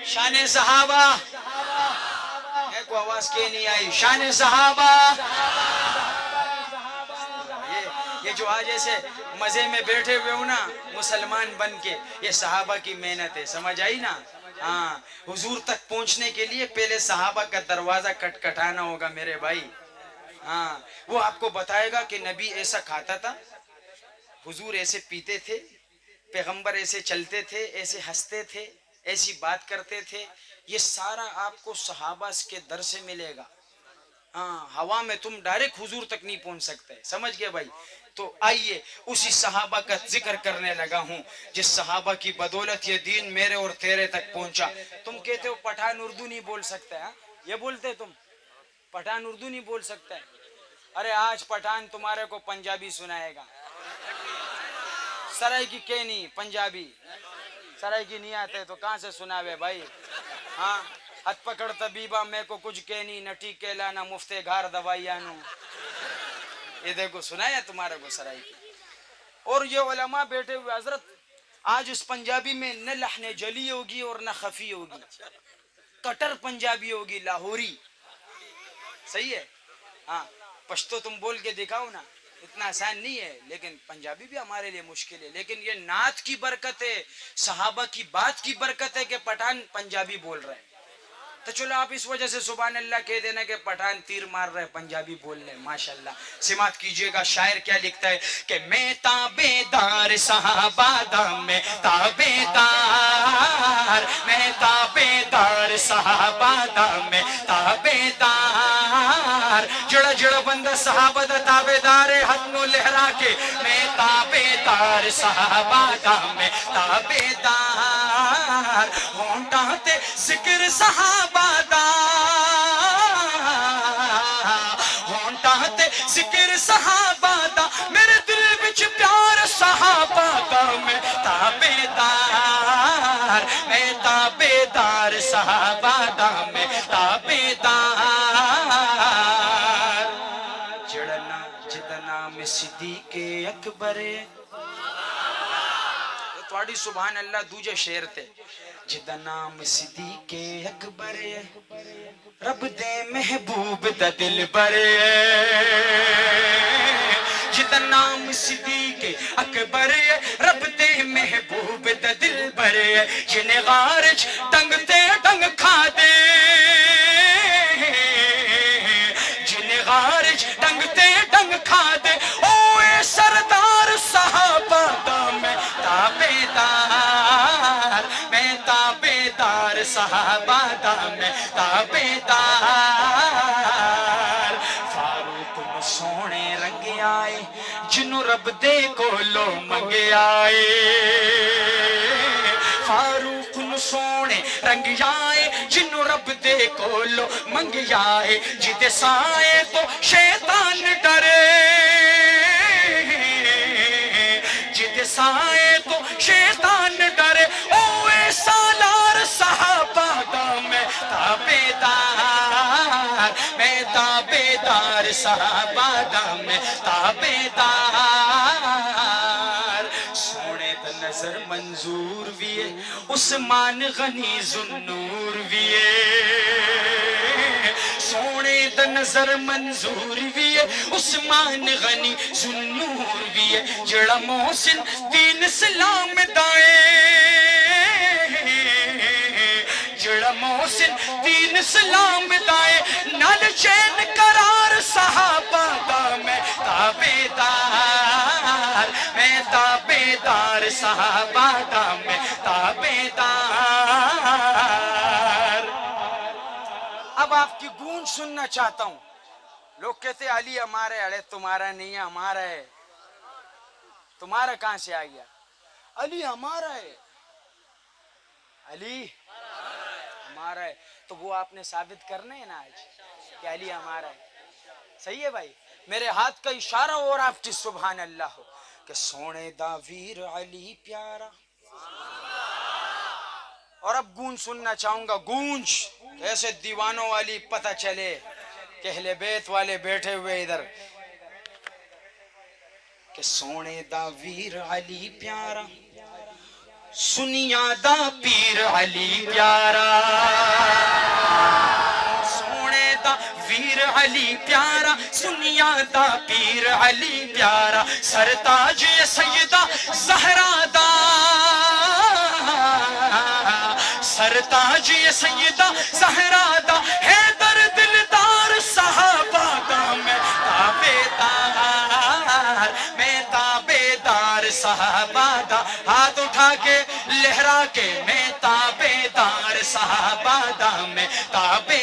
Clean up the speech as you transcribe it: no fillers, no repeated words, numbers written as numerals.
شان صحابہ کو آواز کے نہیں آئی. شان صحابہ. یہ جو آج ایسے مزے میں بیٹھے ہوئے ہو نا مسلمان بن کے, یہ صحابہ کی محنت ہے. سمجھ آئی نا؟ ہاں, حضور تک پہنچنے کے لیے پہلے صحابہ کا دروازہ کھٹکھٹانا ہوگا میرے بھائی. ہاں, وہ آپ کو بتائے گا کہ نبی ایسا کھاتا تھا, حضور ایسے پیتے تھے, پیغمبر ایسے چلتے تھے, ایسے ہنستے تھے, ایسی بات کرتے تھے. یہ سارا آپ کو صحابہ کے در سے ملے گا. ہاں, ہوا میں تم ڈائریکٹ حضور تک نہیں پہنچ سکتے. سمجھ گئے بھائی؟ تو آئیے اسی صحابہ کا ذکر کرنے لگا ہوں جس صحابہ کی بدولت یہ دین میرے اور تیرے تک پہنچا. تم کہتے ہو پٹھان اردو نہیں بول سکتا ہے, یہ بولتے تم پٹھان اردو نہیں بول سکتا ہے. ارے آج پٹھان تمہارے کو پنجابی سنائے گا. سرائی کی کہ نہیں پنجابی, سرائی کی نہیں آتے تو کہاں سے سناوے بھائی. ہاں, ہاتھ پکڑ طبیبہ میں کو کچھ کہنی, نٹی کہلانا مفتے گھار دوائیانو. یہ دیکھو سنایا تمہارے کو سرائی کی. اور یہ علماء بیٹھے ہوئے, حضرت آج اس پنجابی میں نہ لحن جلی ہوگی اور نہ خفی ہوگی, کٹر پنجابی ہوگی, لاہوری. صحیح ہے؟ ہاں, پشتو تم بول کے دکھاؤ نا, اتنا آسان نہیں ہے, لیکن پنجابی بھی ہمارے لیے مشکل ہے. لیکن یہ نعت کی برکت ہے, صحابہ کی بات کی برکت ہے کہ پٹھان پنجابی بول رہے ہیں. تو چلو آپ اس وجہ سے سبحان اللہ کہہ دینا کہ پٹھان تیر مار رہے پنجابی بول رہے. ماشاءاللہ. سماعت کیجئے گا شاعر کیا لکھتا ہے کہ میں تابعدار صحابہ دا, میں تابعدار, میں تابعدار صحابہ دا, میں تابعدار. جڑا جڑا بندہ صحابہ دا تابعدار ہے ہاتھ نو لہرا کے, میں تابعدار صحابہ دا, میں تابعدار. ہونٹاں تے ذکر صحابہ دا, ہونٹاں تے ذکر صحابہ دا, میرے دل وچ پیار صحابہ دا, میں تابعدار, میں تابعدار صحابہ دا, میں تابعدار. جڑنا جدا نام صدیق اکبر, تھوڑی سبحان اللہ دوجے شعر تے. جدا نام صدیق اکبر, رب دے محبوب دا دل برے. جدا نام صدیق اکبر, رب دے محبوب دا دل برے. جنہیں غارج ڈنگ تے ڈنگ کھا دے, جنہیں غارج ڈنگ تے ڈنگ کھا دے, اوے سردار صحابہ دا, میں تابعدار, میں تابعدار صحابہ دا, میں تابعدار. فاروق نو سونے رنگ آئے جنوں رب دے کولو منگے آئے. فاروق نو سونے رنگ آئے جنوں رب دے کولو منگے آئے. جدے سائے تو شیطان ڈرے, جدے سائے تو شیطان ڈرے, اوے سالار صحابہ دا, میں تابعدار, میں تابعدار صحابہ دا, میں تابعدار. سونے دا نظر منظور بھی ہے, عثمان غنی ذوالنور بھی ہے. سونے دا نظر منظور بھی ہے, عثمان غنی ذوالنور بھی ہے. جڑا محسن دین اسلام دائے, جڑا محسن دین اسلام دائے, نال چین قرار صحابہ دا, میں تابعدار, میں تابعدار صحابہ دا, میں تابعدار. اب آپ کی گونج سننا چاہتا ہوں. لوگ کہتے ہیں علی ہمارا ہے, ارے تمہارا نہیں ہے, ہمارا ہے. تمہارا کہاں سے آ گیا؟ علی ہمارا ہے, علی ہمارا ہے. تو وہ آپ نے ثابت کرنا ہے نا آج کہ علی ہمارا ہے. صحیح ہے بھائی؟ میرے ہاتھ کا اشارہ اور آپ کی سبحان اللہ ہو کہ سونے دا ویر علی پیارا. اور اب گونج سننا چاہوں گا, گونج ایسے دیوانوں والی پتہ چلے کہ اہل بیت والے بیٹھے ہوئے ادھر, کہ سونے دا ویر علی پیارا, سنیا دا پیر علی پیارا سونے دا ویر علی پیارا سنیا دا پیر علی پیارا سرتاج سیدہ زہرا دا سرتاج سیدہ زہرا دا حیدر دلدار صحابہ دا میں تابیدار صحابہ دا ہاتھ اٹھا کے لہرا کے میں تابیدار صحابہ دا میں تابیدار